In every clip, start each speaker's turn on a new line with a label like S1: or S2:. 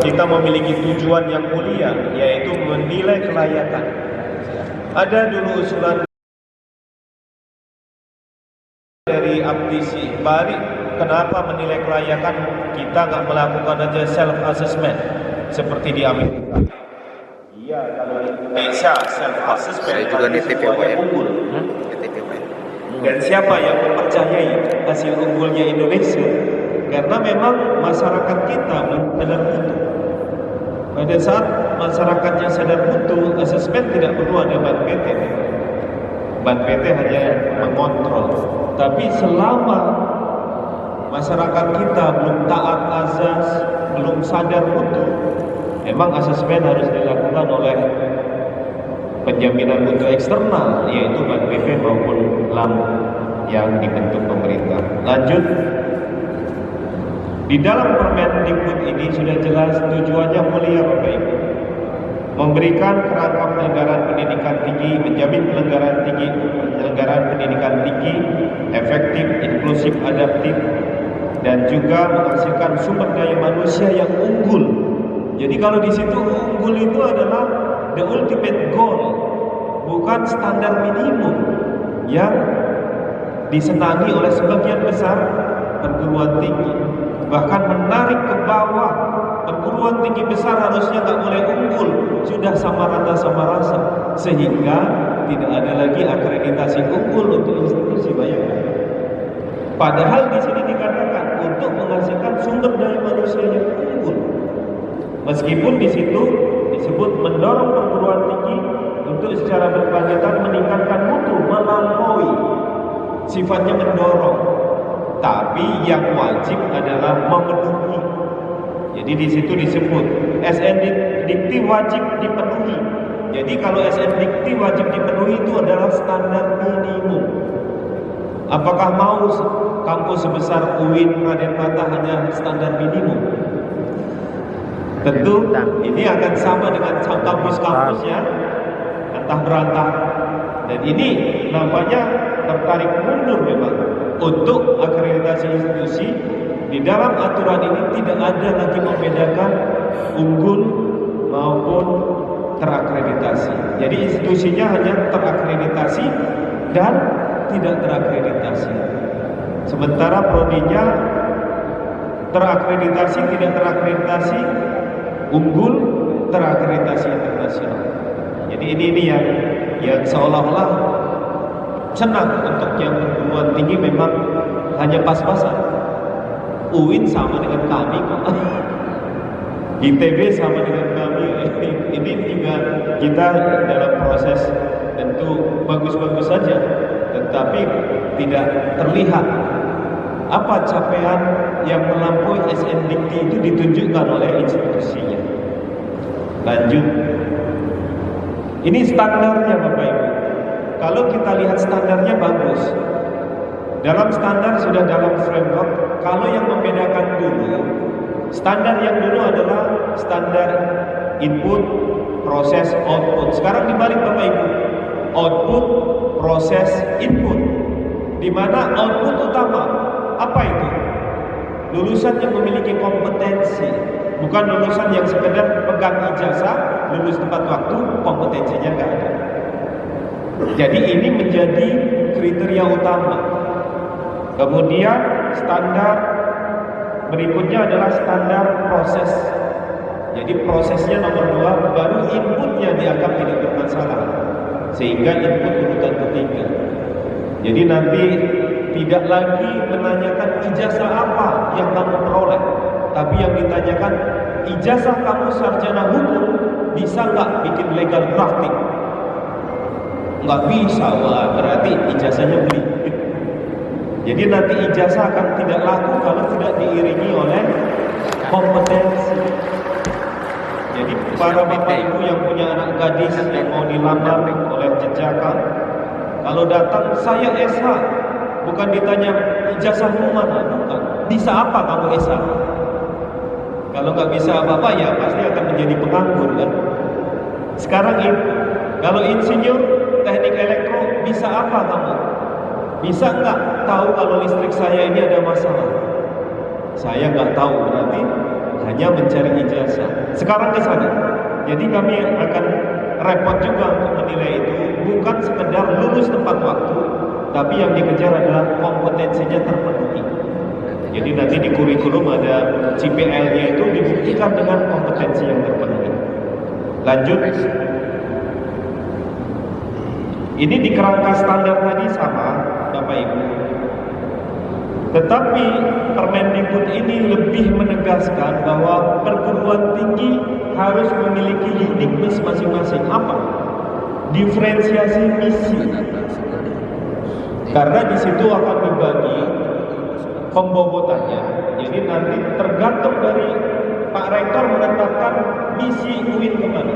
S1: kita memiliki tujuan yang mulia, yaitu menilai kelayakan. Ada dulu usulan dari Abdisi Bari, kenapa menilai kelayakan kita nggak melakukan aja self assessment seperti di Amerika? Iya, kalau di Indonesia self assessment
S2: Saya juga nitip ya Pak ya.
S1: unggul.
S2: Nitip ya Pak ya.
S1: Dan siapa yang mempercayai hasil unggulnya Indonesia? Karena memang masyarakat kita belum sadar mutu. Pada saat masyarakatnya sadar mutu, asesmen tidak perlu ada ban PT. Ban PT hanya mengontrol. Tapi selama masyarakat kita belum taat azas, belum sadar mutu, memang asesmen harus dilakukan oleh penjaminan mutu eksternal, yaitu ban PT maupun LAM yang dibentuk pemerintah. Lanjut. Di dalam Permendikbud ini sudah jelas tujuannya mulia Bapak Ibu. Memberikan kerangka penyelenggaraan pendidikan tinggi, menjamin penyelenggaraan pendidikan tinggi, efektif, inklusif, adaptif, dan juga menghasilkan sumber daya manusia yang unggul. Jadi kalau di situ unggul itu adalah the ultimate goal, bukan standar minimum yang disenangi oleh sebagian besar perguruan tinggi. Bahkan menarik ke bawah, perguruan tinggi besar harusnya nggak boleh unggul, sudah sama rasa, sehingga tidak ada lagi akreditasi unggul untuk institusi, bayangkan. Padahal di sini dikatakan untuk menghasilkan sumber daya manusia yang unggul. Meskipun di situ disebut mendorong perguruan tinggi untuk secara berkelanjutan meningkatkan mutu, melampaui, sifatnya mendorong. Tapi yang wajib adalah memenuhi. Jadi di situ disebut SN Dikti wajib dipenuhi. Jadi kalau SN Dikti wajib dipenuhi itu adalah standar minimum. Apakah mau kampus sebesar UIN, Raden Patah hanya standar minimum? Tentu ini akan sama dengan kampus-kampusnya antah berantah. Dan ini nampaknya tertarik mundur memang. Untuk akreditasi institusi, di dalam aturan ini tidak ada lagi membedakan unggul maupun terakreditasi. Jadi institusinya hanya terakreditasi dan tidak terakreditasi. Sementara prodinya terakreditasi, tidak terakreditasi, unggul, terakreditasi internasional. Jadi ini yang seolah-olah senang untuk yang perguruan tinggi memang hanya pas-pasan. UIN sama dengan kami kok. ITB sama dengan kami. Ini juga kita dalam proses tentu bagus-bagus saja, tetapi tidak terlihat apa capaian yang melampaui SN Dikti itu ditunjukkan oleh institusinya. Lanjut. Ini standarnya Bapak Ibu. Kalau kita lihat standarnya bagus, dalam standar sudah dalam framework. Kalau yang membedakan dulu, standar yang dulu adalah standar input, proses, output. Sekarang dibalik Bapak Ibu, output, proses, input. Di mana output utama, apa itu? Lulusan yang memiliki kompetensi, bukan lulusan yang sekedar pegang ijazah, lulus tepat waktu, kompetensinya nggak ada. Jadi ini menjadi kriteria utama. Kemudian standar berikutnya adalah standar proses. Jadi prosesnya nomor 2, baru inputnya dianggap tidak bermasalah, sehingga input urutan ketiga. Jadi nanti tidak lagi menanyakan ijazah apa yang kamu peroleh, tapi yang ditanyakan ijazah kamu sarjana hukum bisa nggak bikin legal praktik? Nggak bisa, wah berarti ijazahnya beli. Jadi nanti ijazah akan tidak laku kalau tidak diiringi oleh kompetensi. Jadi para bapak ibu yang punya anak gadis yang mau dilamar oleh jejakan, kalau datang saya SH, bukan ditanya ijazahmu mana, bukan. Bisa apa kamu SH? Kalau nggak bisa apa-apa ya pasti akan menjadi penganggur kan. Sekarang itu, kalau insinyur teknik elektro, bisa apa kamu? Bisa nggak tahu kalau listrik saya ini ada masalah? Saya nggak tahu, berarti hanya mencari ijazah. Sekarang ke sana. Jadi kami akan repot juga untuk menilai itu, bukan sekedar lulus tepat waktu, tapi yang dikejar adalah kompetensinya terpenuhi. Jadi nanti di kurikulum ada CPL-nya itu dibuktikan dengan kompetensi yang terpenuhi. Lanjut. Ini di kerangka standar tadi sama, Bapak Ibu. Tetapi Permendikbud ini lebih menegaskan bahwa perguruan tinggi harus memiliki uniqueness masing-masing. Apa? Diferensiasi misi. Karena di situ akan dibagi pembobotannya. Jadi nanti tergantung dari Pak Rektor menetapkan misi UIN kemana.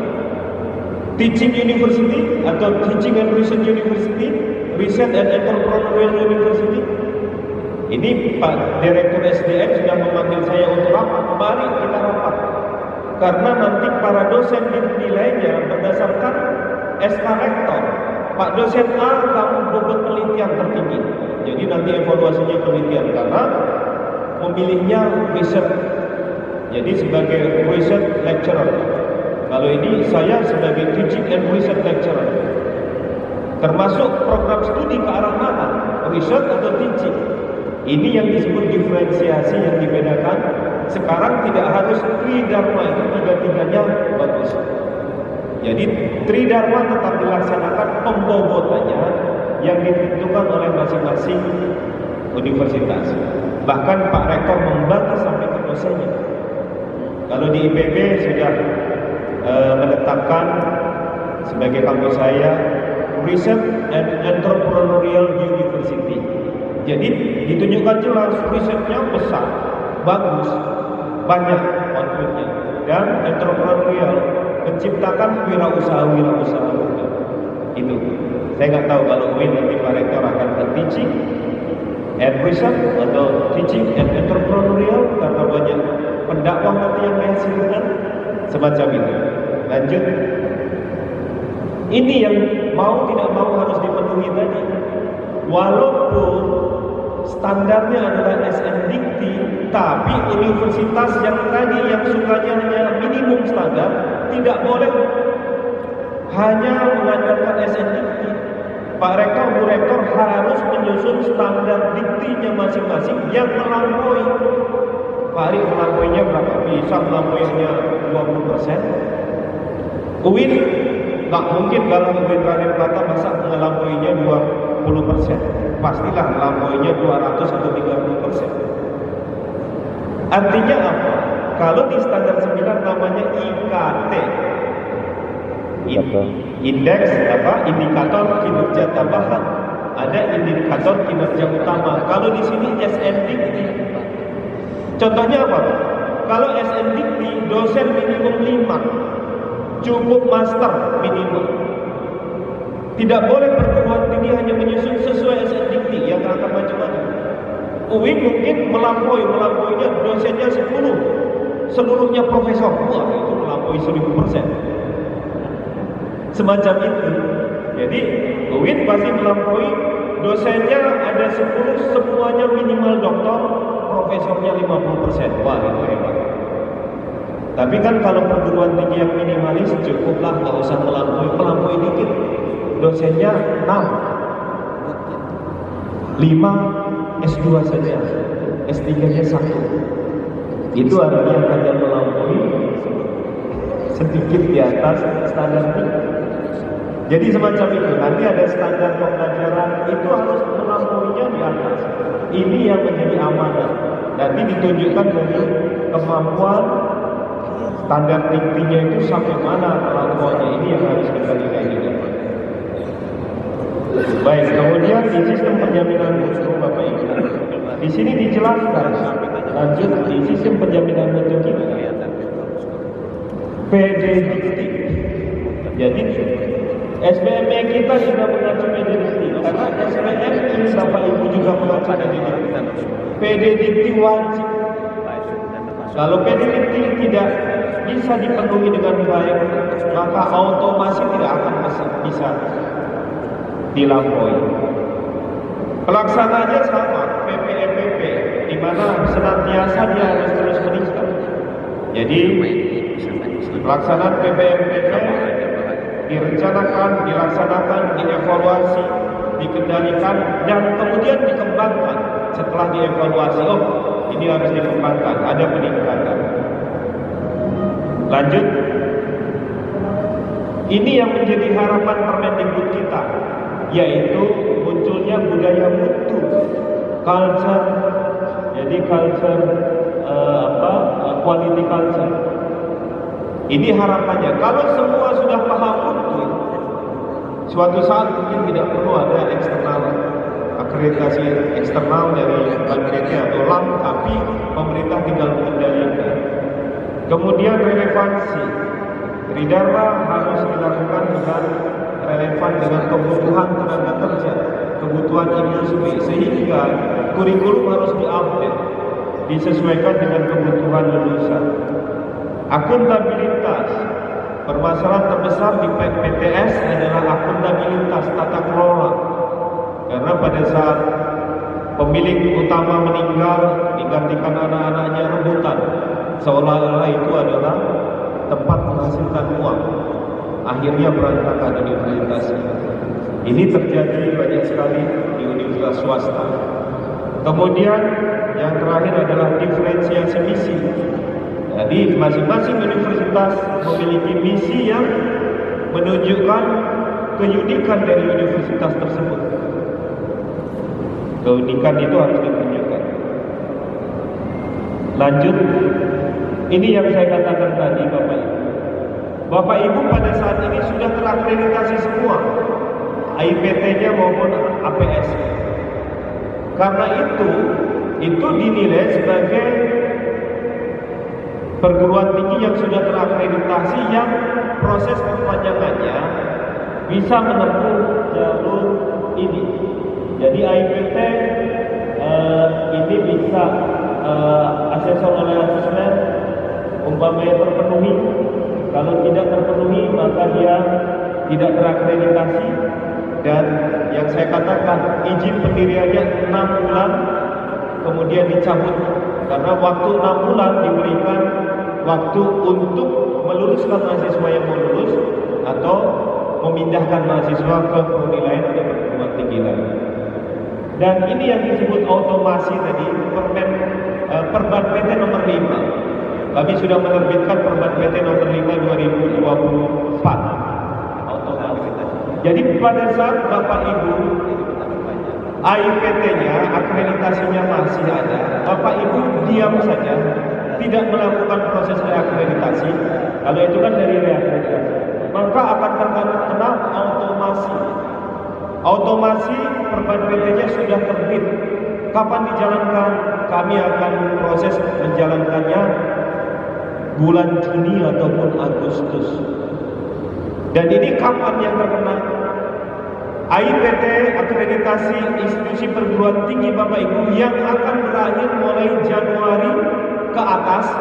S1: Teaching University atau Teaching and Research University, Research and Entrepreneurial University. Ini Pak Direktur SDM sudah memanggil saya untuk rapat. Mari kita rapat. Karena nanti para dosen dinilainya berdasarkan SK Rektor. Pak dosen A, kamu bobot penelitian tertinggi. Jadi nanti evaluasinya penelitian karena memilihnya research. Jadi sebagai research lecturer. Kalau ini saya sebagai teaching and research lecturer. Termasuk program studi ke arah mana? Research atau teaching? Ini yang disebut diferensiasi yang dibedakan. Sekarang tidak harus tridharma, itu tiga-tiganya bagus. Jadi tridharma tetap dilaksanakan, pembobotannya yang ditentukan oleh masing-masing universitas. Bahkan Pak Rektor membagi sampai ke dosennya. Kalau di IPB sudah menetapkan sebagai kampus saya Research and Entrepreneurial University. Jadi ditunjukkan jelas risetnya besar, bagus, banyak outputnya, dan entrepreneurial, menciptakan wirausaha-wirausaha. Itu saya nggak tahu kalau UIN nanti Pak Rektor akan ke teaching and research atau teaching and entrepreneurial, karena banyak pendakwah nanti yang menghasilkan semacam itu. Lanjut. Ini yang mau tidak mau harus dipenuhi tadi. Walaupun standarnya adalah SNDikti, tapi universitas yang tadi yang sukanya hanya minimum standar tidak boleh hanya mengandalkan SNDikti. Pak Rektor, Bu Rektor harus menyusun standar diktinya masing-masing yang melampaui. Pak Ari melampauinya berapa? Bisa melampauinya 20%. UIN nggak mungkin kalau UIN Raden Plata masa melampauinya 20%. Pastilah melampauinya 200 atau 30%. Artinya apa? Kalau di standar 9 namanya IKT, indeks indikator kinerja tambahan. Ada indikator kinerja utama. Kalau di sini SNDikti. Contohnya apa? Kalau SNDikti dosen minimum 5, cukup master minimum. Tidak boleh perguruan tinggi hanya menyusun sesuai SNDikti yang akan macam-macam. UIN mungkin melampauinya dosennya 10, seluruhnya profesor. Wah, itu melampaui 1000%. Semacam itu. Jadi UIN pasti melampaui, dosennya ada 10, semuanya minimal doktor, profesornya 50%. Wah, itu hebat. Tapi kan kalau perguruan tinggi yang minimalis cukuplah, nggak usah melampaui dikit. Dosennya 6, 5 S2 saja, S3-nya 1. Itu artinya hanya melampaui sedikit di atas standar tinggi. Jadi semacam itu. Nanti ada standar pembelajaran itu harus melampauinya di atas. Ini yang menjadi amanah. Nanti ditunjukkan dari kemampuan standar tingginya itu sampai mana kemampuannya. Ini yang harus kita lihat juga. Baik, kemudian di sistem penjaminan mutu Bapak Ibu. Di sini dijelaskan. Lanjut di sistem penjaminan mutu kita. PDDikti. Jadi SBM kita sudah mengacu PDDikti. Karena SBM ini Bapak Ibu juga mengacu PDDikti. PDDikti wajib. Kalau PDDikti tidak bisa dipenuhi dengan baik, maka otomasi tidak akan bisa dilampaui. Pelaksanaannya sama, PPMPP, di mana senantiasa dia harus terus meningkat. Jadi pelaksanaan PPMPP dilaksanakan, dievaluasi, dikendalikan, dan kemudian dikembangkan. Setelah dievaluasi, oh ini harus dikembangkan, ada peningkatan. Lanjut, ini yang menjadi harapan Permendikbud kita, yaitu munculnya budaya mutu, culture. Jadi culture quality culture. Ini harapannya. Kalau semua sudah paham mutu, suatu saat mungkin tidak perlu ada eksternal, akreditasi eksternal dari BNPT atau LAM, tapi pemerintah tinggal mengendalikan. Kemudian relevansi, Tridharma harus dilakukan dengan relevan dengan kebutuhan tenaga kerja, kebutuhan industri, sehingga kurikulum harus diupdate, disesuaikan dengan kebutuhan lulusan. Akuntabilitas, permasalahan terbesar di PTS adalah akuntabilitas tata kelola. Karena pada saat pemilik utama meninggal, digantikan anak-anaknya rebutan, seolah-olah itu adalah tempat menghasilkan uang. Akhirnya berantakan universitas. Ini terjadi banyak sekali di universitas swasta. Kemudian yang terakhir adalah diferensiasi misi. Jadi masing-masing universitas memiliki misi yang menunjukkan keunikan dari universitas tersebut. Keunikan itu harus ditunjukkan. Lanjut, ini yang saya katakan tadi, Bapak Ibu. Bapak Ibu pada saat ini sudah terakreditasi semua, AIPT-nya maupun APS. Karena itu dinilai sebagai perguruan tinggi yang sudah terakreditasi, yang proses perpanjangannya bisa menempuh jalur ini. Jadi AIPT ini bisa asesor oleh asesmen, umpamanya terpenuhi. Kalau tidak terpenuhi maka dia tidak terakreditasi. Dan yang saya katakan, izin pendiriannya 6 bulan kemudian dicabut, karena waktu 6 bulan diberikan waktu untuk meluluskan mahasiswa yang mau lulus atau memindahkan mahasiswa ke prodi lain atau perguruan tinggi lain. Dan ini yang disebut otomasi tadi, Perban PT nomor 5. Kami sudah menerbitkan Perban PT nomor 5 2024. Jadi pada saat Bapak Ibu AIPT-nya, akreditasinya masih ada, Bapak Ibu diam saja, tidak melakukan proses reakreditasi. Kalau itu kan dari reakreditasi, maka akan terkena otomasi. Otomasi Perban PT-nya sudah terbit. Kapan dijalankan? Kami akan proses menjalankannya bulan Juni ataupun Agustus. Dan ini kapan yang terkena? AIPT, akreditasi institusi perguruan tinggi Bapak Ibu, yang akan berakhir mulai Januari ke atas,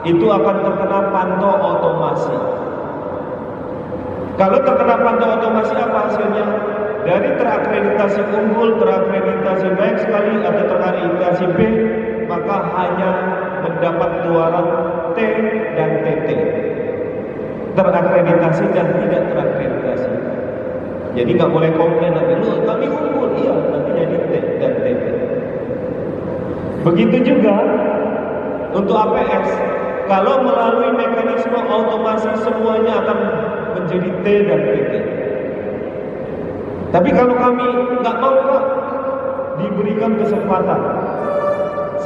S1: itu akan terkena pantau otomasi. Kalau terkena pantau otomasi, apa hasilnya? Dari terakreditasi unggul, terakreditasi baik sekali, atau terakreditasi B, maka hanya mendapat keluaran T dan TT. Terakreditasi dan tidak terakreditasi. Jadi nggak boleh komplain nanti, loh kami unggul, iya, nanti jadi T dan TT. Begitu juga untuk APS, kalau melalui mekanisme otomasi semuanya akan menjadi T dan TT. Tapi kalau kami nggak mau, Pak, diberikan kesempatan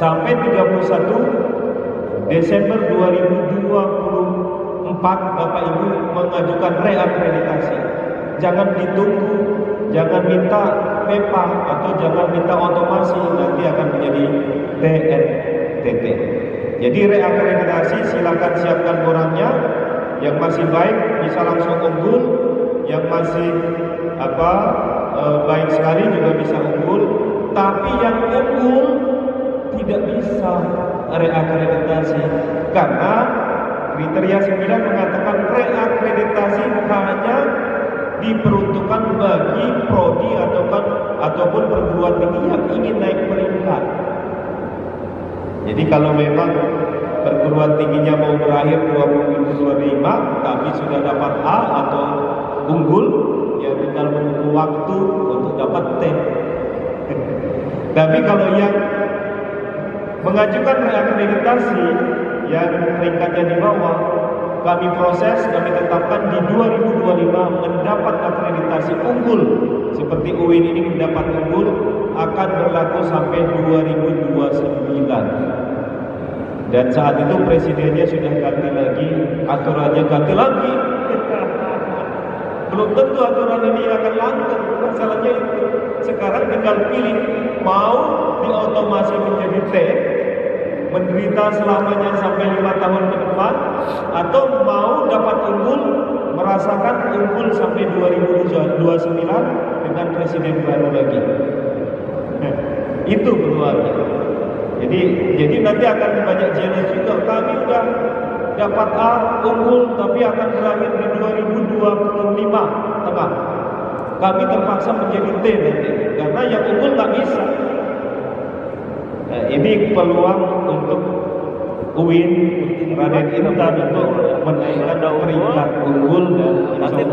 S1: sampai 31 Desember 2024 Bapak Ibu mengajukan reakreditasi. Jangan ditunggu, jangan minta PEPA atau jangan minta otomasi, nanti akan menjadi TNTT. Jadi reakreditasi silakan siapkan orangnya, yang masih baik bisa langsung unggul, yang masih baik sekali juga bisa unggul, tapi yang unggul tidak bisa reakreditasi karena kriteria 9 mengatakan reakreditasi hanya diperuntukkan bagi prodi ataupun perguruan tinggi yang ingin naik peringkat. Jadi kalau memang perguruan tingginya mau berakhir 2025 tapi sudah dapat A atau unggul, ya tinggal menunggu waktu untuk dapat T. Tapi kalau yang mengajukan reakreditasi yang peringkatnya di bawah, kami proses, kami tetapkan di 2025 mendapat akreditasi unggul seperti UIN ini mendapat unggul, akan berlaku sampai 2029. Dan saat itu presidennya sudah ganti lagi, aturannya ganti lagi. Belum tentu aturan ini akan langgeng. Masalahnya itu sekarang tinggal pilih, mau diotomasi menjadi T, menderita selamanya sampai 5 tahun ke depan, atau mau dapat unggul, merasakan unggul sampai 2029 dengan presiden baru lagi. Itu peluangnya. Jadi nanti akan banyak jenis juga. Kami udah dapat A unggul tapi akan berakhir di 2025 tengah. Kami terpaksa menjadi T nanti karena yang unggul nggak bisa. Nah, ini peluang untuk UIN Raden Intan untuk menaikkan peringkat unggul dan insya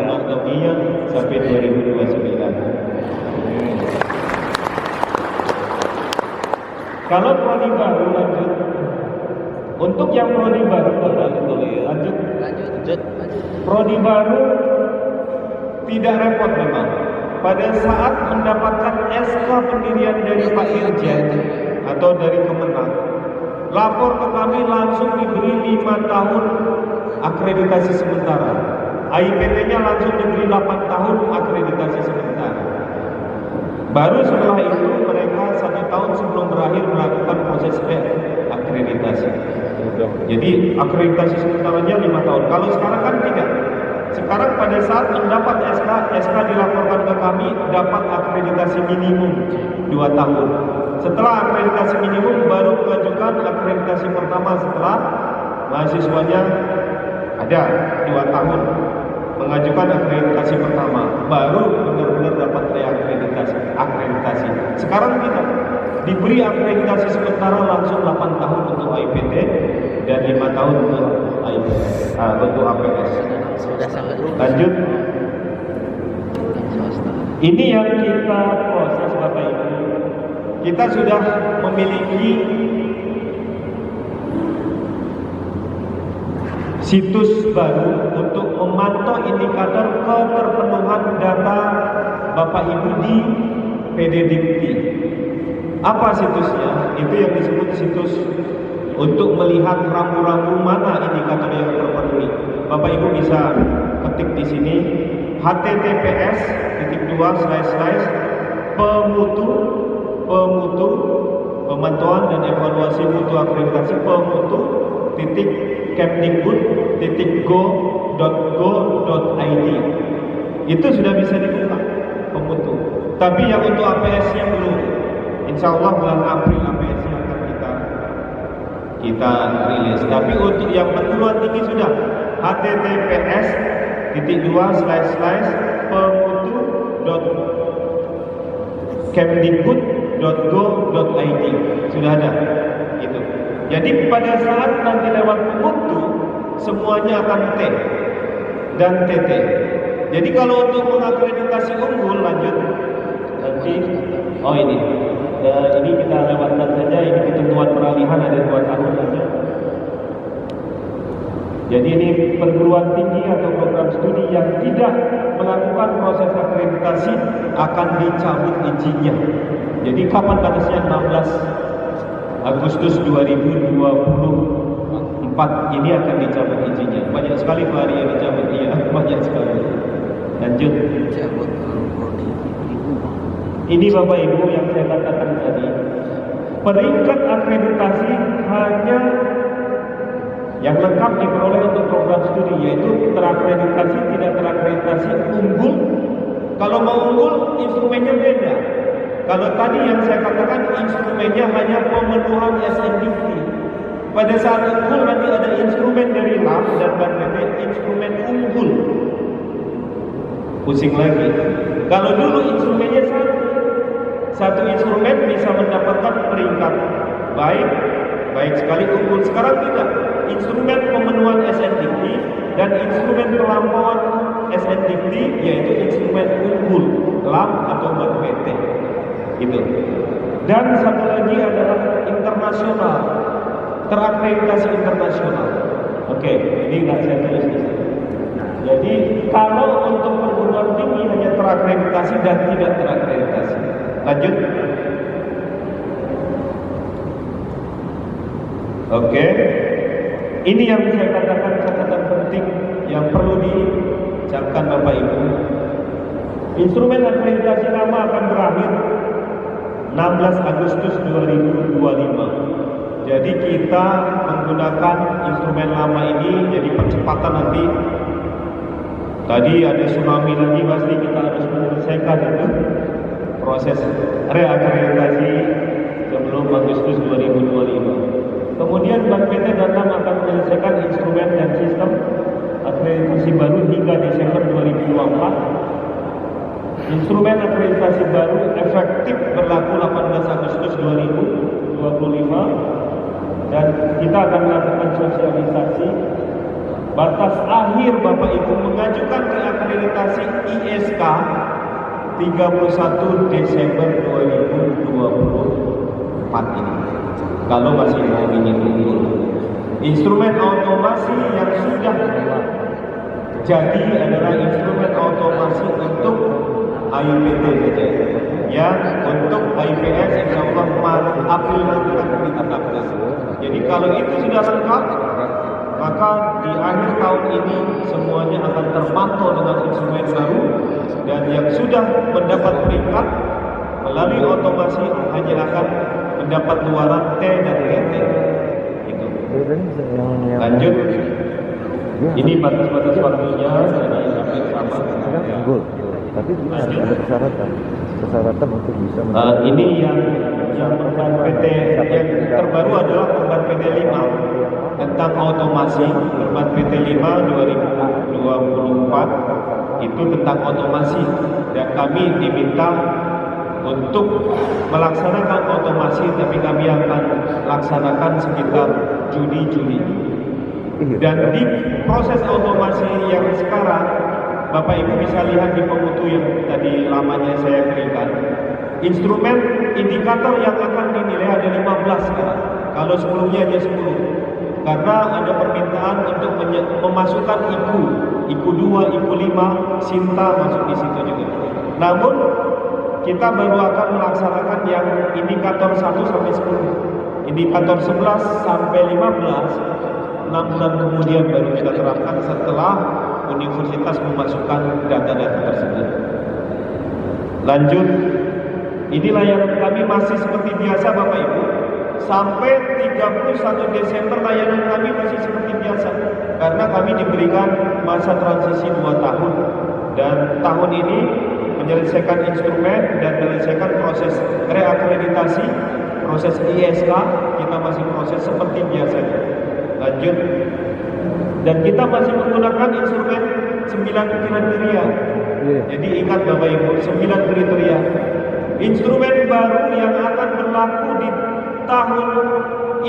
S1: Allah dunia sampai 2029. Kalau prodi baru lanjut, untuk yang prodi baru lanjut. Prodi baru tidak repot memang. Pada saat mendapatkan SK pendirian dari Pak Irjen atau dari Kemenang, lapor ke kami langsung diberi 5 tahun akreditasi sementara. AIPT-nya langsung diberi 8 tahun akreditasi sementara. Baru setelah itu mereka 1 tahun sebelum berakhir melakukan proses akreditasi. Jadi akreditasi sementaranya 5 tahun. Kalau sekarang kan tidak. Sekarang pada saat mendapat SK dilaporkan ke kami dapat akreditasi minimum 2 tahun. Setelah akreditasi minimum baru mengajukan akreditasi pertama setelah mahasiswanya ada 2 tahun mengajukan akreditasi pertama, baru benar-benar dapat akreditasi. Sekarang tidak, diberi akreditasi sementara langsung 8 tahun untuk AIPT dan 5 tahun untuk untuk APS. Lanjut. Ini yang kita proses Bapak Ibu. Kita sudah memiliki situs baru untuk memantau indikator keterpenuhan data Bapak Ibu di PDDikti. Apa situsnya? Itu yang disebut situs untuk melihat rambu-rambu mana indikator yang terpenuhi. Bapak Ibu bisa ketik di sini https://pemutu pemantauan dan evaluasi mutu akreditasi pemutu.kemdikbud.go.id. Itu sudah bisa dibuka pemutu. Tapi yang untuk APS-nya belum. Insya Allah bulan April APS-nya akan kita rilis. Tapi untuk yang perguruan tinggi sudah https://pemutu.kemdikbud.go.id sudah ada itu. Jadi pada saat nanti lewat pemutu semuanya akan T dan TT. Jadi kalau untuk mengakreditasi unggul lanjut nanti ini kita lewatkan saja. Ini ketentuan peralihan ada 2 tahun saja. Jadi ini perguruan tinggi atau program studi yang tidak melakukan proses akreditasi akan dicabut izinnya. Jadi kapan batasnya? 16 Agustus 2024 ini akan dicabut izinnya. Banyak sekali hari yang dicabut, iya banyak sekali. Lanjut. Ini Bapak Ibu yang saya katakan tadi, peringkat akreditasi hanya yang lengkap diperoleh untuk program studi, yaitu terakreditasi, tidak terakreditasi, unggul. Kalau mau unggul, instrumennya beda. Kalau tadi yang saya katakan instrumennya hanya pemenuhan SNDP. Pada saat unggul nanti ada instrumen dari LAM dan BNPB, instrumen unggul. Pusing lagi. Kalau dulu instrumennya satu instrumen bisa mendapatkan peringkat baik, baik sekali unggul. Sekarang tidak. Instrumen pemenuhan SNDT dan instrumen pelampauan SNDT yaitu instrumen unggul, LAM atau BAT PT. Gitu. Dan satu lagi adalah internasional, terakreditasi internasional. Oke, ini nggak saya tulis di sini. Jadi kalau untuk perguruan tinggi hanya terakreditasi dan tidak terakreditasi. Lanjut. Oke. Ini yang saya katakan catatan penting yang perlu dicamkan Bapak Ibu. Instrumen akreditasi lama akan berakhir 16 Agustus 2025. Jadi kita menggunakan instrumen lama ini, jadi percepatan nanti. Tadi ada tsunami lagi, pasti kita harus menyelesaikan itu proses reakreditasi sebelum Agustus 2025. Kemudian Bank PT Datang akan menyelesaikan instrumen dan sistem akreditasi baru hingga Desember 2024. Instrumen akreditasi baru efektif berlaku 18 Agustus 2025 dan kita akan melakukan sosialisasi. Batas akhir Bapak Ibu mengajukan reakreditasi ISK 31 Desember 2024 ini. Kalau masih mau ingin unggul, instrumen otomasi yang sudah jadi adalah instrumen otomasi untuk IPT saja. Ya, untuk IPS insya Allah Maret April nanti akan ditetapkan. Jadi kalau itu sudah lengkap, maka di akhir tahun ini semuanya akan terpantau dengan instrumen baru dan yang sudah mendapat peringkat melalui otomasi hanya akan mendapat luaran T dan PT. Itu. Lanjut. Ini batas-batas waktunya jadi hampir sama.
S3: Tapi ada persyaratan untuk bisa
S1: ini yang perban PT yang terbaru adalah perban PT 5 tentang otomasi. Perban PT 5 2024 itu tentang otomasi dan kami diminta untuk melaksanakan otomasi, tapi kami akan laksanakan sekitar Juni. Dan di proses otomasi yang sekarang Bapak Ibu bisa lihat di pemutu yang tadi lamanya saya berikan. Instrumen indikator yang akan dinilai ada 15 sekarang. Kalau sebelumnya hanya 10. Karena ada permintaan untuk memasukkan IKU 2, IKU 5, Sinta masuk di situ juga. Namun kita baru akan melaksanakan yang indikator 1 sampai 10. Indikator 11 sampai 15 6 bulan kemudian baru kita terapkan setelah universitas memasukkan data-data tersebut. Lanjut. Ini layanan kami masih seperti biasa Bapak Ibu. Sampai 31 Desember layanan kami masih seperti biasa. Karena kami diberikan masa transisi 2 tahun. Dan tahun ini menyelesaikan instrumen dan menyelesaikan proses reakreditasi, proses ISK, kita masih proses seperti biasanya. Lanjut. Dan kita masih menggunakan instrumen 9 kriteria. Jadi ingat Bapak Ibu, 9 kriteria. Instrumen baru yang akan berlaku di tahun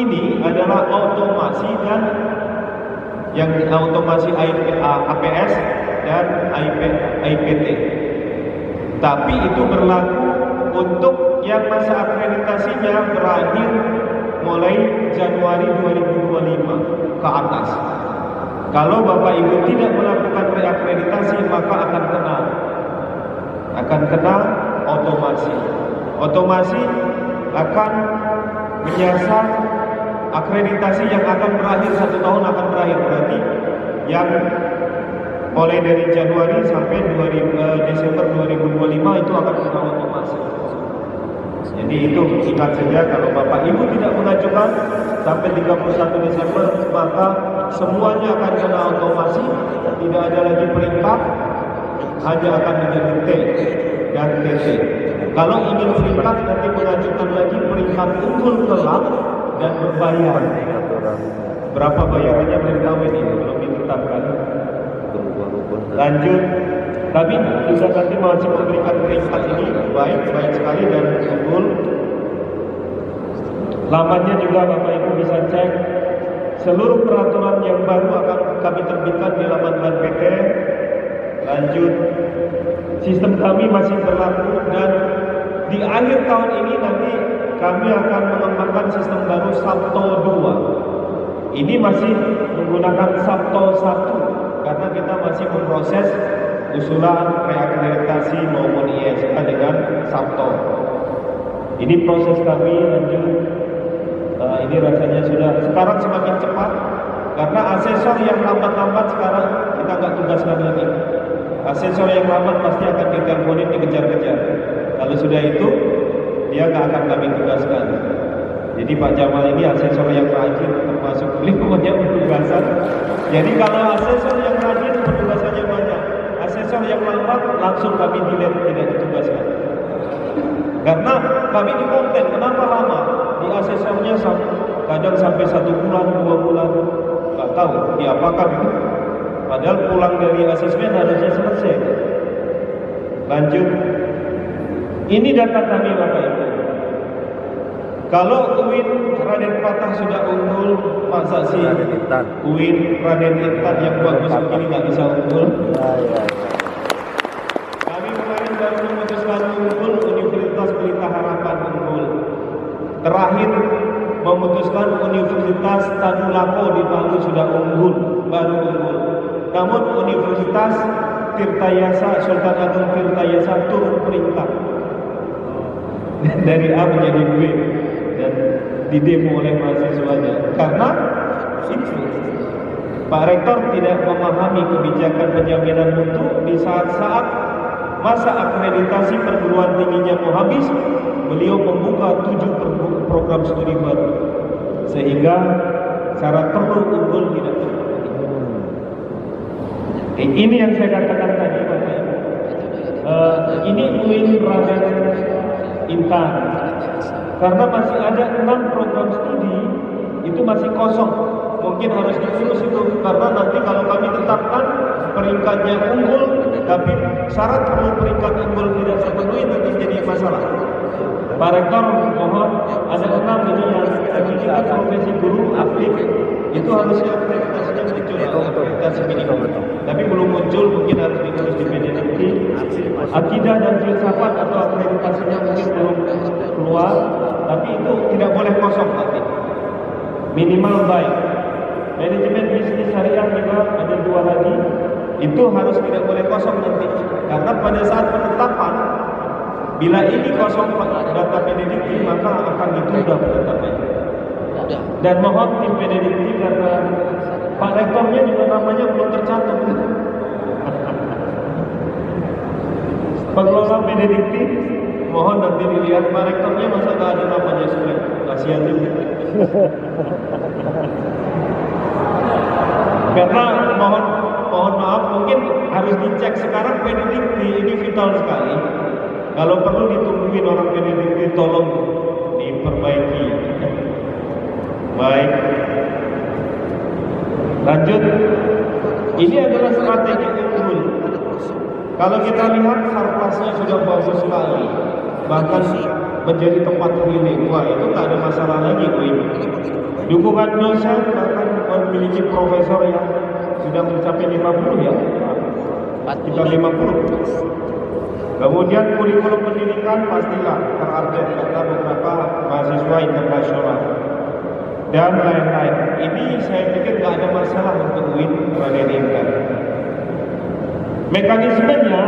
S1: ini adalah otomasi dan yang otomasi APS dan IPT. Tapi itu berlaku untuk yang masa akreditasinya berakhir mulai Januari 2025 ke atas. Kalau Bapak Ibu tidak melakukan reakreditasi maka akan kena otomasi. Otomasi akan menyasar akreditasi yang akan berakhir 1 tahun akan berakhir. Berarti yang mulai dari Januari sampai Desember 2025 itu akan kena otomasi. Jadi itu ingat saja, kalau Bapak Ibu tidak mengajukan sampai 31 Desember maka semuanya akan kena otomasi, tidak ada lagi peringkat, hanya akan menjadi T dan TT. Kalau ingin peringkat nanti mengajukan lagi peringkat unggul kelak dan berbayar. Berapa bayarannya belum tahu, ini belum ditetapkan. Lanjut. Kami juga nanti masih memberikan peringkat ini baik sekali dan unggul. Lamannya juga Bapak Ibu bisa cek. Seluruh peraturan yang baru akan kami terbitkan di laman BNPT. Lanjut, sistem kami masih berlaku dan di akhir tahun ini nanti kami akan mengembangkan sistem baru Sabto 2. Ini masih menggunakan Sabto 1 karena kita masih memproses usulan reakreditasi maupun ISK dengan Sabto. Ini proses kami lanjut. Ini rasanya sudah sekarang semakin cepat karena asesor yang lambat-lambat sekarang kita nggak tugaskan lagi. Asesor yang lambat pasti akan diteleponin, dikejar-kejar. Kalau sudah itu dia nggak akan kami tugaskan. Jadi Pak Jamal ini asesor yang rajin, termasuk beliau banyak penugasan. Jadi kalau asesor yang rajin penugasannya banyak, asesor yang lambat langsung kami delete, tidak ditugaskan. Karena kami di konten, kenapa lama? Di asesornya kadang sampai 1 bulan, 2 bulan, nggak tahu diapakan itu. Padahal pulang dari asesmen harusnya selesai. Lanjut, ini data kami Bapak Ibu. Kalau UIN Raden Patah sudah unggul, masa sih UIN Raden Intan yang bagus begini nggak bisa unggul? Kami kemarin baru memutuskan unggul, Universitas Pelita Harapan unggul. Terakhir memutuskan Universitas Tadulako di Palu sudah unggul, baru unggul. Namun Universitas Tirtayasa Sultan Agung Tirtayasa turun peringkat dari A menjadi B dan didemo oleh mahasiswanya karena itu Pak Rektor tidak memahami kebijakan penjaminan mutu di saat-saat masa akreditasi perguruan tingginya mau habis. Beliau membuka 7 program studi baru sehingga syarat perlu unggul tidak terpenuhi. Ini yang saya katakan tadi Bapak Ibu. Ini UIN Raden Intan. Karena masih ada 6 program studi itu masih kosong. Mungkin harus diurus itu karena nanti kalau kami tetapkan peringkatnya unggul, tapi syarat perlu peringkat unggul tidak terpenuhi nanti jadi masalah. Pak Rektor mohon ada 6 ini yang sertifikat profesi guru aktif itu harusnya akreditasinya muncul akreditasi minimum. Tapi belum muncul, mungkin harus diurus di PDDT. Akidah dan filsafat atau akreditasinya mungkin belum keluar, tapi itu tidak boleh kosong nanti. Minimal baik. Manajemen bisnis syariah juga ada 2 lagi. Itu harus tidak boleh kosong nanti. Karena pada saat penetapan, bila ini kosong data PDDT, maka akan ditunda penetapannya. Dan mohon tim PDDT karena Pak Rektornya juga namanya belum tercatat. Pengelola PDDT, mohon nanti dilihat Pak Rektornya masa tak ada namanya sudah. Kasihan juga. Karena mohon maaf, mungkin harus dicek sekarang PDDT ini vital sekali. Kalau perlu ditungguin orang PDDT, tolong diperbaiki. Baik. Lanjut. Ini adalah strategi unggul. Kalau kita lihat sarplasnya sudah bagus sekali, bahkan menjadi tempat healing. Wah, itu tak ada masalah lagi ini. Dukungan dosen bahkan memiliki profesor yang sudah mencapai 50 ya. Sekitar 50. Kemudian kurikulum pendidikan pastilah terupdate karena beberapa mahasiswa internasional dan lain-lain. Ini saya pikir tidak ada masalah untuk UIN Raden Intan. Mekanismenya,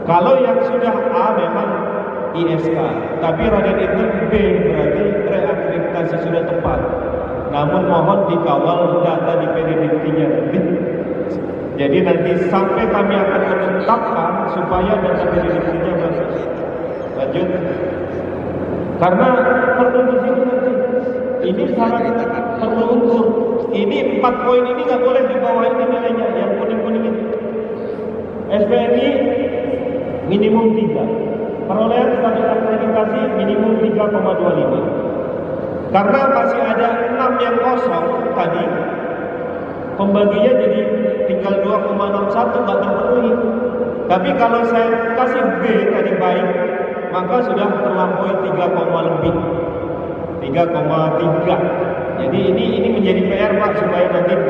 S1: kalau yang sudah A memang ISK, tapi Raden Intan B berarti reakreditasi sudah tepat. Namun mohon dikawal data di PDDT-nya nanti. Jadi nanti sampai kami akan menetapkan supaya data PDDT-nya bagus. Lanjut. Karena perlu di sini nanti. Ini sangat perlu ukur. Ini 4 poin ini nggak boleh di bawah ini nilainya yang kuning-kuning ini. SPMI minimum 3. Perolehan status akreditasi minimum 3,25. Karena masih ada 6 yang kosong tadi, pembaginya jadi tinggal 2,61 nggak terpenuhi. Tapi kalau saya kasih B tadi baik, maka sudah terlampaui 3, lebih. 3,3. Jadi ini menjadi PR Pak supaya nanti